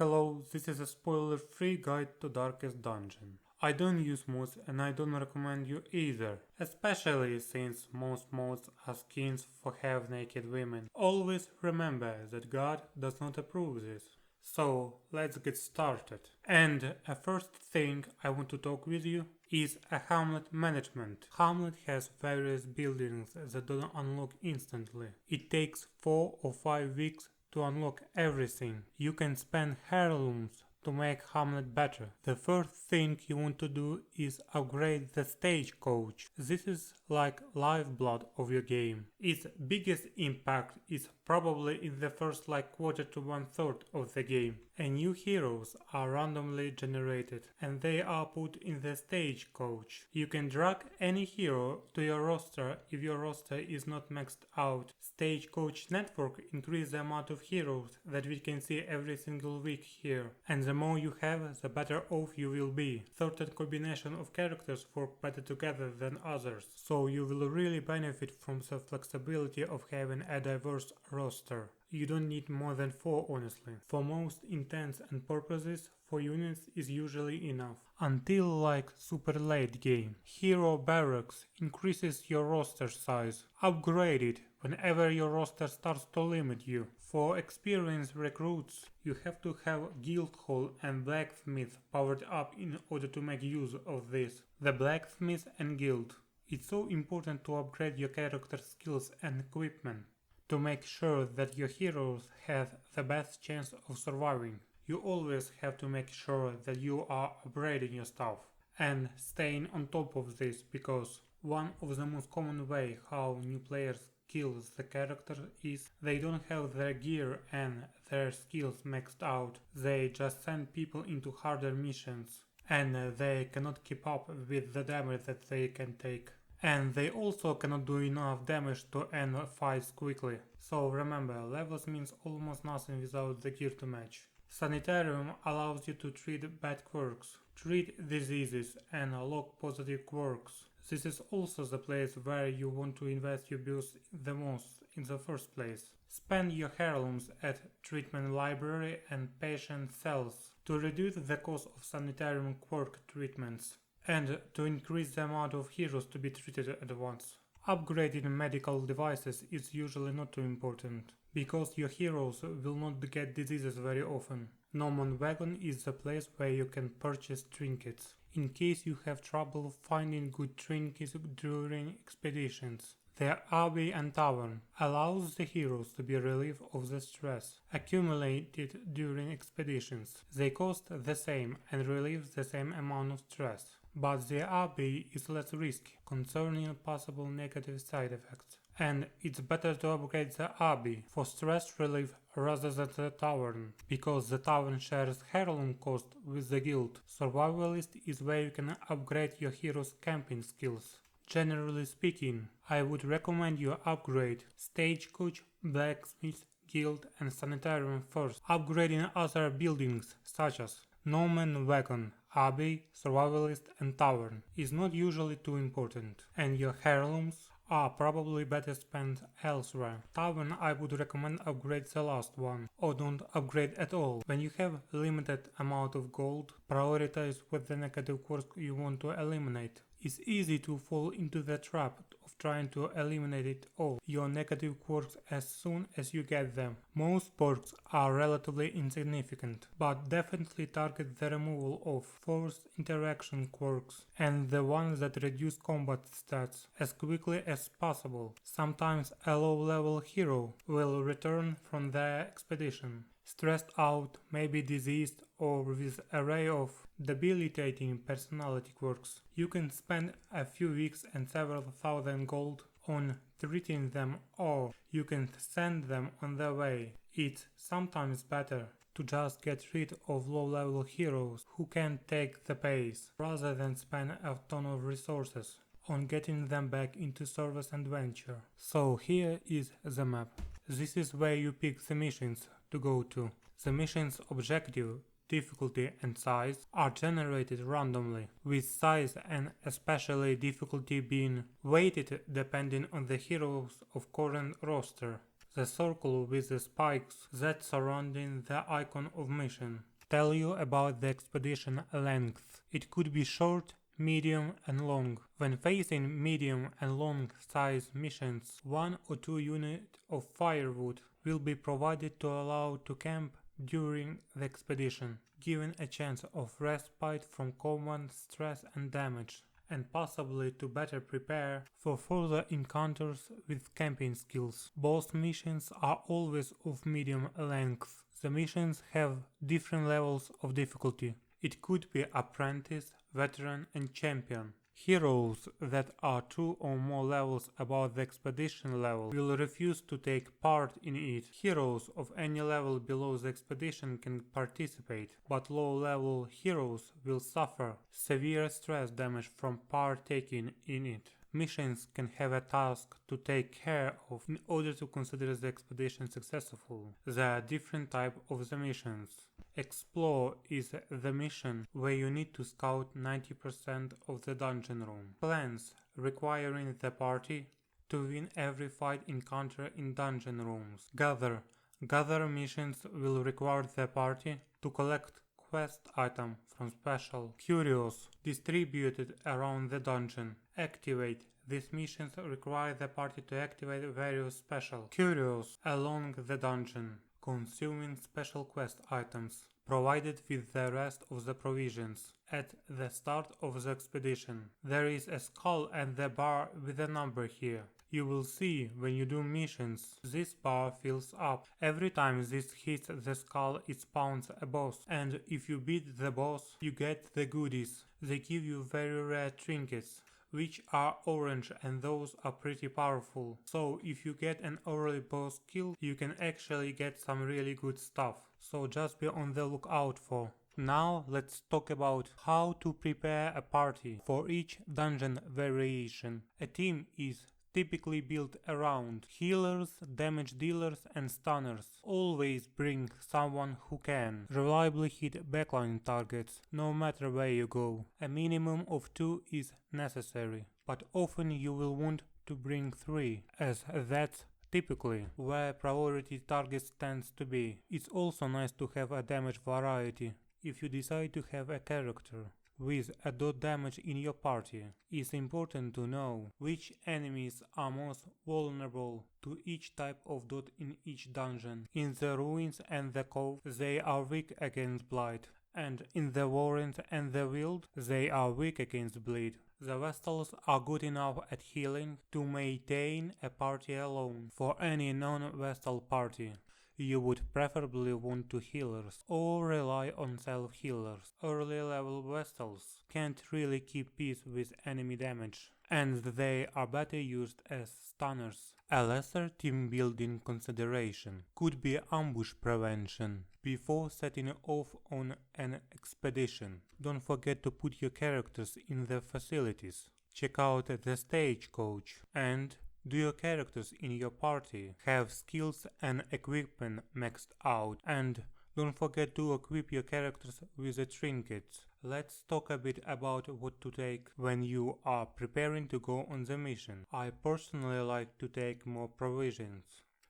Hello, this is a spoiler-free guide to Darkest Dungeon. I don't use mods and I don't recommend you either, especially since most mods are skins for half-naked women. Always remember that God does not approve this. So let's get started. And a first thing I want to talk with you is a Hamlet management. Hamlet has various buildings that don't unlock instantly. It takes 4 or 5 weeks to unlock everything. You can spend heirlooms to make Hamlet better. The first thing you want to do is upgrade the Stagecoach. This is like lifeblood of your game. Its biggest impact is probably in the first quarter to 1/3 of the game. And new heroes are randomly generated and they are put in the Stagecoach. You can drag any hero to your roster if your roster is not maxed out. Stagecoach network increases the amount of heroes that we can see every single week here. And the more you have, the better off you will be. Certain combination of characters work better together than others, so you will really benefit from the flexibility of having a diverse roster. You don't need more than 4 honestly. For most intents and purposes, 4 units is usually enough. Until super late game. Hero Barracks increases your roster size. Upgrade it whenever your roster starts to limit you. For experienced recruits, you have to have Guild Hall and Blacksmith powered up in order to make use of this. The Blacksmith and Guild. It's so important to upgrade your character skills and equipment to make sure that your heroes have the best chance of surviving. You always have to make sure that you are upgrading your stuff and staying on top of this, because one of the most common way how new players kill the character is they don't have their gear and their skills maxed out. They just send people into harder missions and they cannot keep up with the damage that they can take. And they also cannot do enough damage to end fights quickly. So remember, levels means almost nothing without the gear to match. Sanitarium allows you to treat bad quirks, treat diseases and log positive quirks. This is also the place where you want to invest your builds the most in the first place. Spend your heirlooms at treatment library and patient cells to reduce the cost of sanitarium quirk treatments and to increase the amount of heroes to be treated at once. Upgrading medical devices is usually not too important, because your heroes will not get diseases very often. Norman Wagon is the place where you can purchase trinkets, in case you have trouble finding good trinkets during expeditions. The Abbey and Tavern allows the heroes to be relieved of the stress accumulated during expeditions. They cost the same and relieve the same amount of stress. But the Abbey is less risky concerning possible negative side effects, and it's better to upgrade the Abbey for stress relief rather than the Tavern, because the Tavern shares heirloom cost with the guild. Survivalist is where you can upgrade your hero's camping skills. Generally speaking, I would recommend you upgrade Stagecoach, Blacksmith, Guild and Sanitarium first. Upgrading other buildings such as Norman Wagon, Abbey, Survivalist and Tavern is not usually too important, and your heirlooms are probably better spent elsewhere. Tavern I would recommend upgrade the last one, or don't upgrade at all. When you have limited amount of gold, prioritize with the negative quirks you want to eliminate. It's easy to fall into the trap of trying to eliminate it all, your negative quirks as soon as you get them. Most perks are relatively insignificant, but definitely target the removal of forced interaction quirks and the ones that reduce combat stats as quickly as possible. Sometimes a low-level hero will return from their expedition stressed out, maybe diseased, or with an array of debilitating personality quirks. You can spend a few weeks and several thousand gold on treating them, or you can send them on their way. It's sometimes better to just get rid of low-level heroes who can't take the pace, rather than spend a ton of resources on getting them back into service and adventure. So here is the map. This is where you pick the missions to go to. The mission's objective, difficulty and size are generated randomly, with size and especially difficulty being weighted depending on the heroes of current roster. The circle with the spikes that surrounding the icon of mission tell you about the expedition length. It could be short, medium and long. When facing medium and long size missions, 1 or 2 units of firewood will be provided to allow to camp during the expedition, giving a chance of respite from combat stress and damage, and possibly to better prepare for further encounters with camping skills. Both missions are always of medium length. The missions have different levels of difficulty. It could be apprentice, veteran and champion. Heroes that are 2 or more levels above the expedition level will refuse to take part in it. Heroes of any level below the expedition can participate, but low-level heroes will suffer severe stress damage from partaking in it. Missions can have a task to take care of in order to consider the expedition successful. There are different types of the missions. Explore is the mission where you need to scout 90% of the dungeon room. Plans requiring the party to win every fight encounter in dungeon rooms. Gather missions will require the party to collect quest item from special curios distributed around the dungeon. Activate. These missions require the party to activate various special curios along the dungeon, consuming special quest items provided with the rest of the provisions. At the start of the expedition, there is a skull at the bar with a number here. You will see when you do missions, this bar fills up. Every time this hits the skull, it spawns a boss, and if you beat the boss, you get the goodies. They give you very rare trinkets, which are orange, and those are pretty powerful. So if you get an early boss kill, you can actually get some really good stuff. So just be on the lookout for. Now let's talk about how to prepare a party for each dungeon variation. A team is typically built around healers, damage dealers and stunners. Always bring someone who can reliably hit backline targets, no matter where you go. A minimum of 2 is necessary, but often you will want to bring 3, as that's typically where priority targets tends to be. It's also nice to have a damage variety. If you decide to have a character with a dot damage in your party, it's important to know which enemies are most vulnerable to each type of dot in each dungeon. In the ruins and the cove, they are weak against blight, and in the warrens and the wild, they are weak against bleed. The Vestals are good enough at healing to maintain a party alone. For any non-Vestal party, you would preferably want 2 healers or rely on self-healers. Early level Vestals can't really keep pace with enemy damage, and they are better used as stunners. A lesser team building consideration could be ambush prevention before setting off on an expedition. Don't forget to put your characters in the facilities. Check out the Stagecoach, and do your characters in your party have skills and equipment maxed out? And don't forget to equip your characters with the trinkets. Let's talk a bit about what to take when you are preparing to go on the mission. I personally like to take more provisions,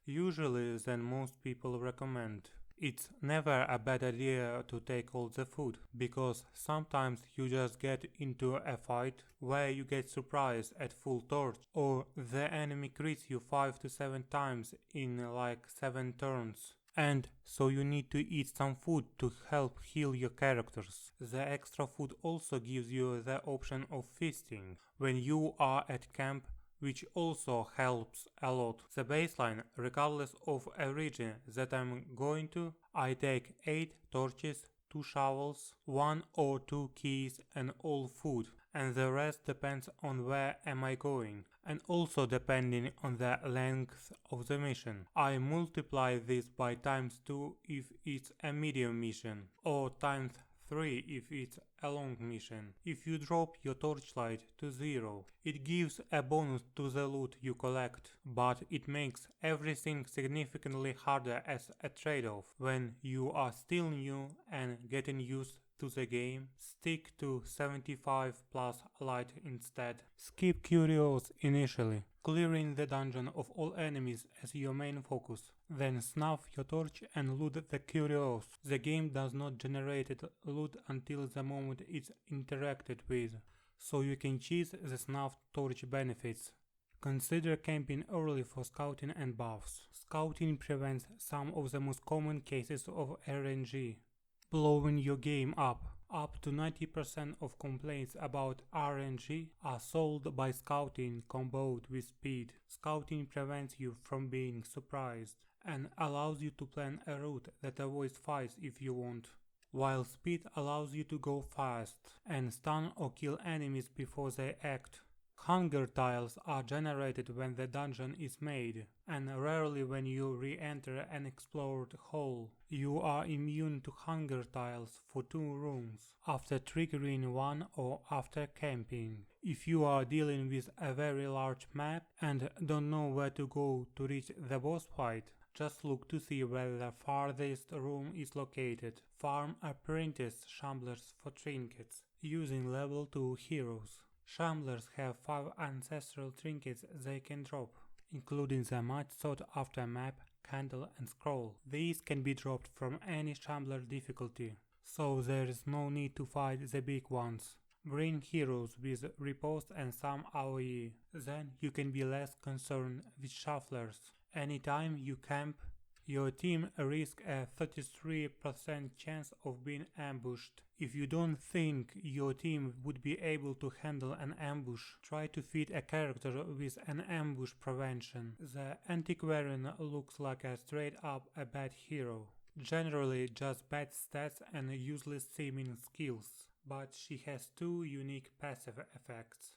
usually than most people recommend. It's never a bad idea to take all the food, because sometimes you just get into a fight where you get surprised at full torch, or the enemy crits you 5 to 7 times in like 7 turns. And so you need to eat some food to help heal your characters. The extra food also gives you the option of feasting when you are at camp, which also helps a lot. The baseline, regardless of a region that I'm going to, I take 8 torches, 2 shovels, 1 or 2 keys and all food, and the rest depends on where am I going, and also depending on the length of the mission. I multiply this by ×2 if it's a medium mission, or ×3 if it's a long mission. If you drop your torchlight to 0, it gives a bonus to the loot you collect, but it makes everything significantly harder as a trade-off. When you are still new and getting used to the game, stick to 75 plus light instead. Skip curios initially. clearing the dungeon of all enemies as your main focus. Then snuff your torch and loot the curios. The game does not generate loot until the moment it's interacted with, so you can cheese the snuff torch benefits. Consider camping early for scouting and buffs. Scouting prevents some of the most common cases of RNG, blowing your game up. Up to 90% of complaints about RNG are solved by scouting comboed with speed. Scouting prevents you from being surprised and allows you to plan a route that avoids fights if you want, while speed allows you to go fast and stun or kill enemies before they act. Hunger tiles are generated when the dungeon is made, and rarely when you re-enter an explored hole. You are immune to hunger tiles for 2 rooms, after triggering one or after camping. If you are dealing with a very large map and don't know where to go to reach the boss fight, just look to see where the farthest room is located. Farm apprentice shamblers for trinkets, using level 2 heroes. Shamblers have 5 ancestral trinkets they can drop, including the much sought after map, candle and scroll. These can be dropped from any shambler difficulty, so there is no need to fight the big ones. Bring heroes with riposte and some AoE, then you can be less concerned with shufflers. Anytime you camp, your team risks a 33% chance of being ambushed. If you don't think your team would be able to handle an ambush, try to feed a character with an ambush prevention. The Antiquarian looks like a straight up a bad hero. Generally just bad stats and useless seeming skills, but she has 2 unique passive effects.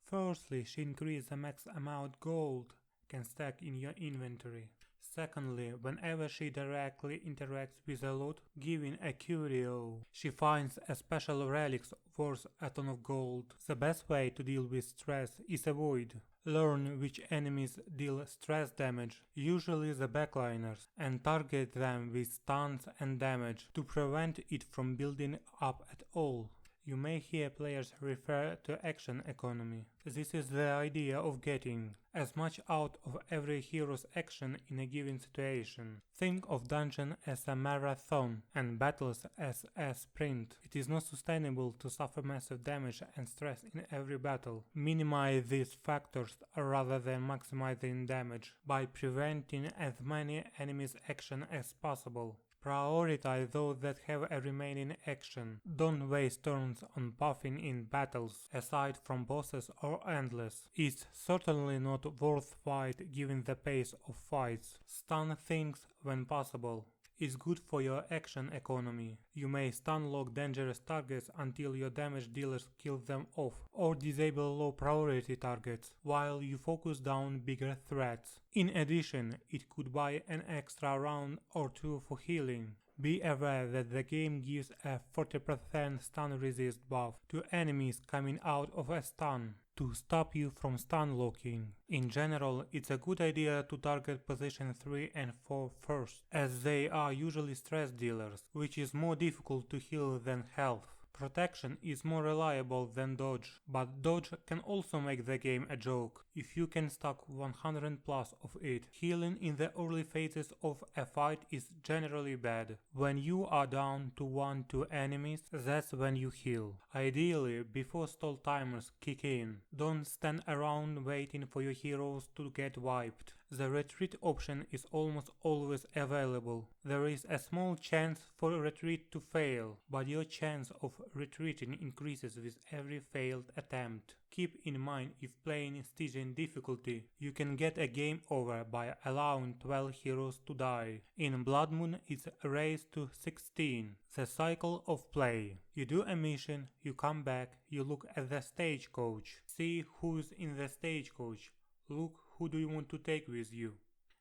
Firstly, she increases the max amount gold can stack in your inventory. Secondly, whenever she directly interacts with a loot, giving a curio, she finds a special relics worth a ton of gold. The best way to deal with stress is avoid. Learn which enemies deal stress damage, usually the backliners, and target them with stuns and damage to prevent it from building up at all. You may hear players refer to action economy. This is the idea of getting as much out of every hero's action in a given situation. Think of dungeon as a marathon and battles as a sprint. It is not sustainable to suffer massive damage and stress in every battle. Minimize these factors rather than maximizing damage by preventing as many enemies' action as possible. Prioritize those that have a remaining action. Don't waste turns on buffing in battles, aside from bosses or endless. It's certainly not worth fight given the pace of fights. Stun things when possible. It's good for your action economy. You may stun lock dangerous targets until your damage dealers kill them off, or disable low priority targets, while you focus down bigger threats. In addition, it could buy an extra round or 2 for healing. Be aware that the game gives a 40% stun resist buff to enemies coming out of a stun, to stop you from stun locking. In general, it's a good idea to target position 3 and 4 first, as they are usually stress dealers, which is more difficult to heal than health. Protection is more reliable than dodge, but dodge can also make the game a joke if you can stack 100 plus of it. Healing in the early phases of a fight is generally bad. When you are down to 1-2 enemies, that's when you heal. Ideally, before stall timers kick in. Don't stand around waiting for your heroes to get wiped. The retreat option is almost always available. There is a small chance for retreat to fail, but your chance of retreating increases with every failed attempt. Keep in mind, if playing Stygian difficulty, you can get a game over by allowing 12 heroes to die. In Blood Moon it's raised to 16. The cycle of play. You do a mission, you come back, you look at the stagecoach, see who's in the stagecoach, look who do you want to take with you,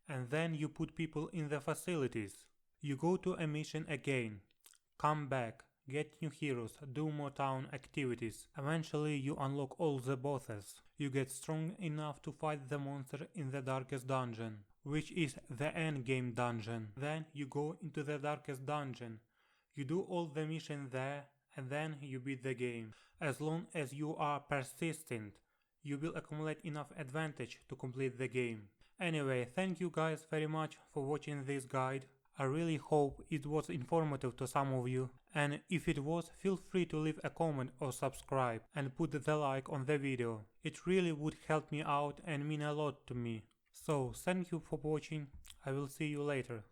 and then you put people in the facilities. You go to a mission again, come back, get new heroes, do more town activities. Eventually you unlock all the bosses. You get strong enough to fight the monster in the darkest dungeon, which is the endgame dungeon. Then you go into the darkest dungeon. You do all the missions there, and then you beat the game. As long as you are persistent, you will accumulate enough advantage to complete the game. Anyway, thank you guys very much for watching this guide. I really hope it was informative to some of you, and if it was, feel free to leave a comment or subscribe and put the like on the video. It really would help me out and mean a lot to me. So thank you for watching, I will see you later.